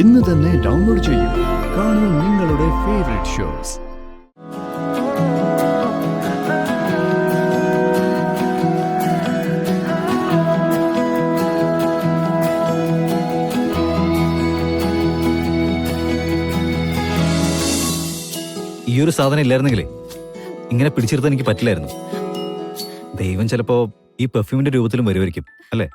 ഇന്ന് തന്നെ ഡൗൺലോഡ് ചെയ്യൂ. കാണൂ നിങ്ങളുടെ ഫേവറേറ്റ് ഷോസ്. ഈ ഒരു സാധനം ഇല്ലായിരുന്നെങ്കിലേ ഇങ്ങനെ പിടിച്ചെടുത്താൻ എനിക്ക് പറ്റില്ലായിരുന്നു. ദൈവം ചിലപ്പോ ഈ പെർഫ്യൂമിന്റെ രൂപത്തിലും വരുമായിരിക്കും അല്ലേ?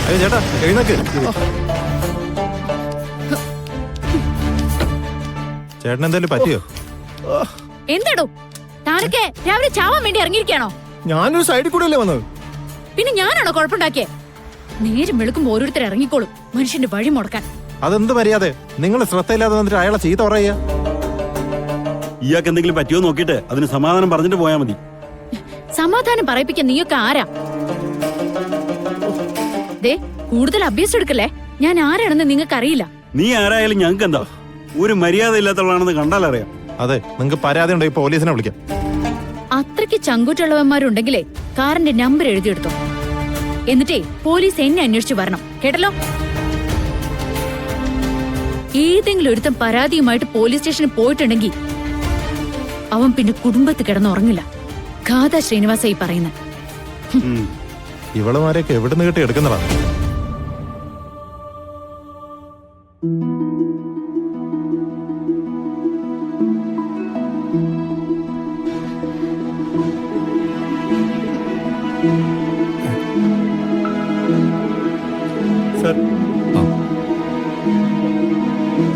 അയ്യോ ചേട്ടാ എഴുന്നേക്ക്. ചേട്ടൻ എന്തായാലും പറ്റിയോ? എന്താടോ താനൊക്കെ രാവിലെ ചാവാൻ വേണ്ടി ഇറങ്ങിയിരിക്കാണോ? ഞാനൊരു സൈഡിൽ കൂടെ അല്ലേ വന്നത്. പിന്നെ ഞാനാണോ കുഴപ്പമുണ്ടാക്കിയേ? നേരം വെളുക്കുമ്പോ ഓരോരുത്തർ ഇറങ്ങിക്കോളും മനുഷ്യന്റെ വഴി മുടക്കാൻ. അതെന്ത് മര്യാദ? നിങ്ങൾ ശ്രദ്ധയില്ലാതെ വന്നിട്ട് അയാളെ ചീത്ത പറയുക. ഇയാൾക്ക് എന്തെങ്കിലും പറ്റിയോ നോക്കിയിട്ട് അതിന് സമാധാനം പറഞ്ഞിട്ട് പോയാൽ മതി. സമാധാനം പറയിപ്പിക്കാൻ നീയൊക്കെ ആരാ? ദേ കൂടുതൽ അഭ്യാസം എടുക്കല്ലേ. ഞാൻ ആരാണെന്ന് നിങ്ങൾക്ക് അറിയില്ല. നീ ആരായാലും ഞങ്ങൾക്ക് എന്താ? ഒരു മര്യാദ ഇല്ലാത്തവളാണെന്ന് കണ്ടാലറിയാം. അതെ, നിങ്ങൾക്ക് പരാതി ഉണ്ടെങ്കിൽ പോലീസിനെ വിളിക്കാം. അത്രയ്ക്ക് ചങ്കൂറ്റുള്ളവന്മാരുണ്ടെങ്കിലേ കാറിന്റെ നമ്പർ എഴുതിയെടുത്തോ. എന്നിട്ടേ പോലീസ് എന്നെ അന്വേഷിച്ചു വരണം, കേട്ടല്ലോ? ഏതെങ്കിലും ഒരുത്തം പരാതിയുമായിട്ട് പോലീസ് സ്റ്റേഷനിൽ പോയിട്ടുണ്ടെങ്കിൽ അവൻ പിന്നെ കുടുംബത്ത് കിടന്നുറങ്ങില്ല. ഗാഥ ശ്രീനിവാസായി പറയുന്നത്. ഇവളുമാരെയൊക്കെ എവിടുന്ന് കിട്ടി എടുക്കുന്നതാണ്.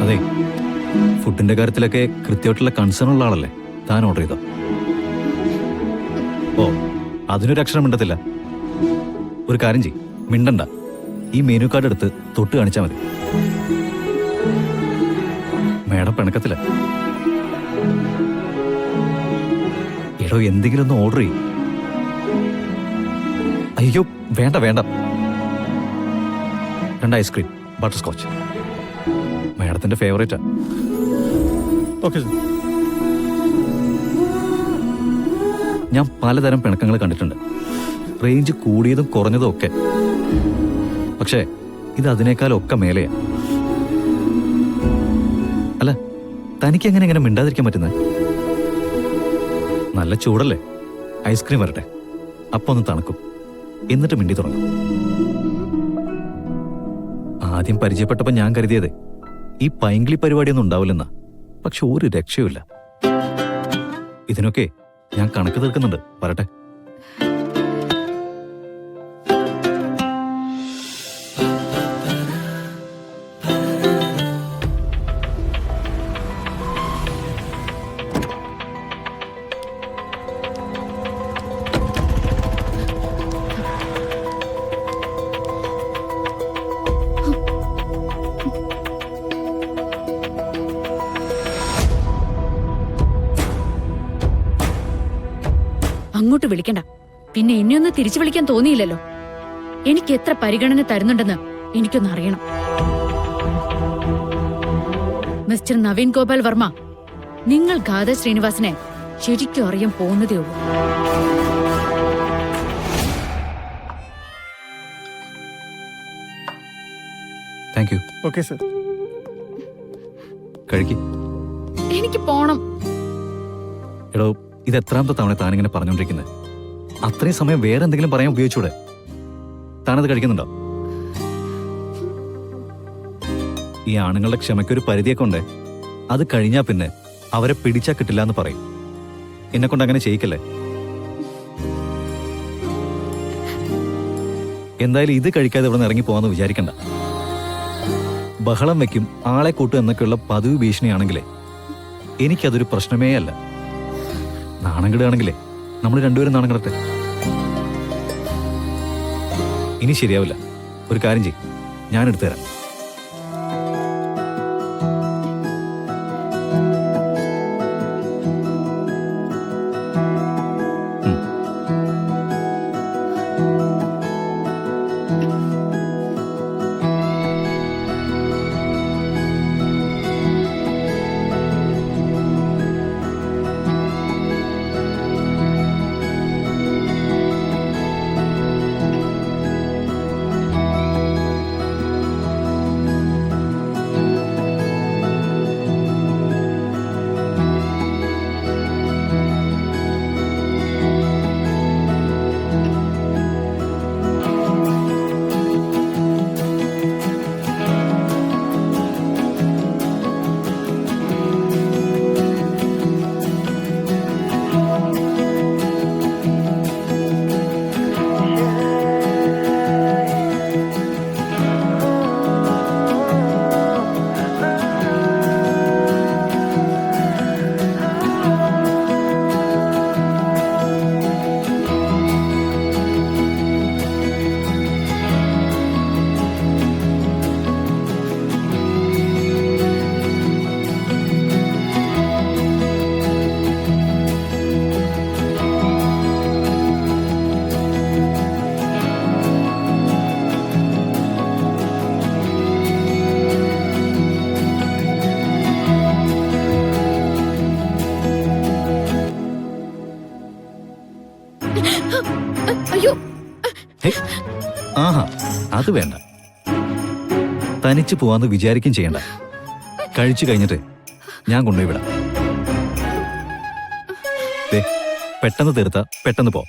അതെ, ഫുഡിന്റെ കാര്യത്തിലൊക്കെ കൃത്യമായിട്ടുള്ള കൺസേൺ ഉള്ള ആളല്ലേ താൻ ഓർഡർ ചെയ്തോ? ഓ, അതിനൊരു അക്ഷരം മിണ്ടത്തില്ല. ഒരു കാര്യം ചെയ്യ്, മിണ്ടണ്ട. ഈ മെനു കാർഡ് എടുത്ത് തൊട്ട് കാണിച്ചാൽ മതി. മേഡം പിണക്കത്തില്ല. എടോ എന്തെങ്കിലും ഒന്ന് ഓർഡർ ചെയ്യും. അയ്യോ വേണ്ട വേണ്ട. 2 ഐസ്ക്രീം ബട്ടർ സ്കോച്ച്. മേഡത്തിന്റെ ഫേവറേറ്റാ. ഓക്കെ. ഞാൻ പലതരം പിണക്കങ്ങൾ കണ്ടിട്ടുണ്ട്, റേഞ്ച് കൂടിയതും കുറഞ്ഞതും ഒക്കെ. പക്ഷേ ഇത് അതിനേക്കാളൊക്കെ മേലെയാ. അല്ല, തനിക്ക് എങ്ങനെ ഇങ്ങനെ മിണ്ടാതിരിക്കാൻ പറ്റുന്നത്? നല്ല ചൂടല്ലേ, ഐസ്ക്രീം വരട്ടെ, അപ്പൊ ഒന്ന് തണുക്കും, എന്നിട്ട് മിണ്ടി തുടങ്ങും. ആദ്യം പരിചയപ്പെട്ടപ്പോ ഞാൻ കരുതിയത് ഈ പൈങ്കിളി പരിപാടിയൊന്നും ഉണ്ടാവില്ലെന്നാ. പക്ഷെ ഒരു രക്ഷയുമില്ല. ഇതിനൊക്കെ ഞാൻ കണക്ക് തീർക്കുന്നുണ്ട്, വരട്ടെ. അങ്ങോട്ട് വിളിക്കണ്ട. പിന്നെ എന്നെ ഒന്ന് തിരിച്ചു വിളിക്കാൻ തോന്നിയില്ലല്ലോ. എനിക്ക് എത്ര പരിഗണന തരുന്നുണ്ടെന്ന് എനിക്കൊന്ന് അറിയണം. മിസ്റ്റർ നവീൻ ഗോപാൽ വർമ്മ, നിങ്ങൾ ഗാഥ ശ്രീനിവാസനെ ശരിക്കും അറിയാൻ പോകുന്നതേ ഉള്ളൂ. Thank you. Okay sir. കഴിക്ക്. എനിക്ക് പോണം. എടോ, ഇത് എത്രാമത്തെ തവണ താനിങ്ങനെ പറഞ്ഞോണ്ടിരിക്കുന്നത്? അത്രയും സമയം വേറെ എന്തെങ്കിലും പറയാൻ ഉപയോഗിച്ചൂടെ? താനത് കഴിക്കുന്നുണ്ടോ? ഈ ആണുങ്ങളുടെ ക്ഷമയ്ക്കൊരു പരിധിയൊക്കെ ഉണ്ട്. അത് കഴിഞ്ഞാ പിന്നെ അവരെ പിടിച്ചാ കിട്ടില്ല എന്ന് പറയും. എന്നെ കൊണ്ട് അങ്ങനെ ചെയ്യിക്കല്ലേ. എന്തായാലും ഇത് കഴിക്കാതെ ഇവിടെ നിന്ന് ഇറങ്ങി പോവാന്ന് വിചാരിക്കണ്ട. ബഹളം വെക്കും, ആളെ കൂട്ടും എന്നൊക്കെയുള്ള പതിവ് ഭീഷണിയാണെങ്കിലേ എനിക്കതൊരു പ്രശ്നമേ അല്ല. നാണം കിടുകയാണെങ്കിലേ നമ്മൾ രണ്ടുപേരും നാണം കിടട്ടെ. ഇനി ശരിയാവില്ല. ഒരു കാര്യം ചെയ്യും, ഞാൻ എടുത്തു തരാം. അയ്യോ ഹേയ്, ആഹാ അത് വേണ്ട. തനിച്ച് പോവാന്ന് വിചാരിക്കും ചെയ്യണ്ട. കഴിച്ചു കഴിഞ്ഞിട്ട് ഞാൻ കൊണ്ടുപോയി വിടാം. ദേ, പെട്ടെന്ന് തീർത്ത പെട്ടെന്ന് പോ.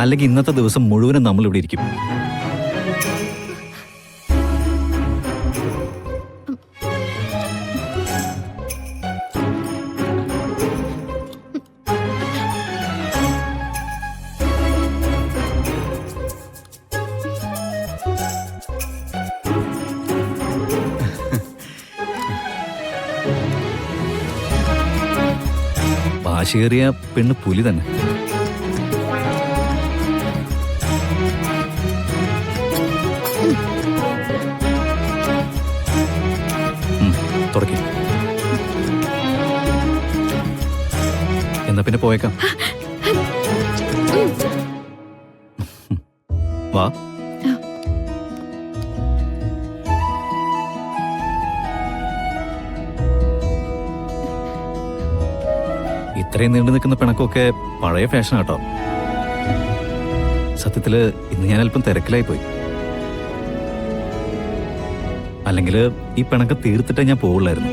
അല്ലെങ്കിൽ ഇന്നത്തെ ദിവസം മുഴുവനും നമ്മൾ ഇവിടെ ഇരിക്കും. വാശിയേറിയ പെണ്ണ് പുലി തന്നെ. തുടക്കി. എന്നാ പിന്നെ പോയേക്കാം. വാ. ഇത്രയും നീണ്ടു നിൽക്കുന്ന പിണക്കമൊക്കെ പഴയ ഫാഷൻ ആട്ടോ. സത്യത്തില് ഇന്ന് ഞാൻ അല്പം തിരക്കിലായി പോയി. അല്ലെങ്കിൽ ഈ പിണക്കം തീർത്തിട്ടേ ഞാൻ പോവുള്ളായിരുന്നു.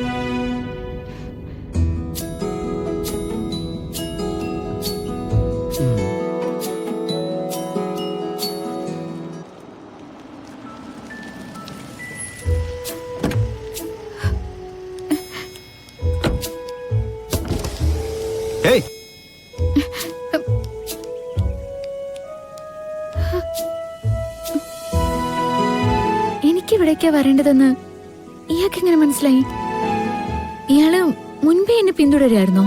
ഹേയ്, എനിക്കിവിടേക്കാ വരേണ്ടതെന്ന് ഇയാൾക്ക് എങ്ങനെ മനസ്സിലായി? ഇയാള് മുൻപേ എന്നെ പിന്തുടരുമായിരുന്നോ?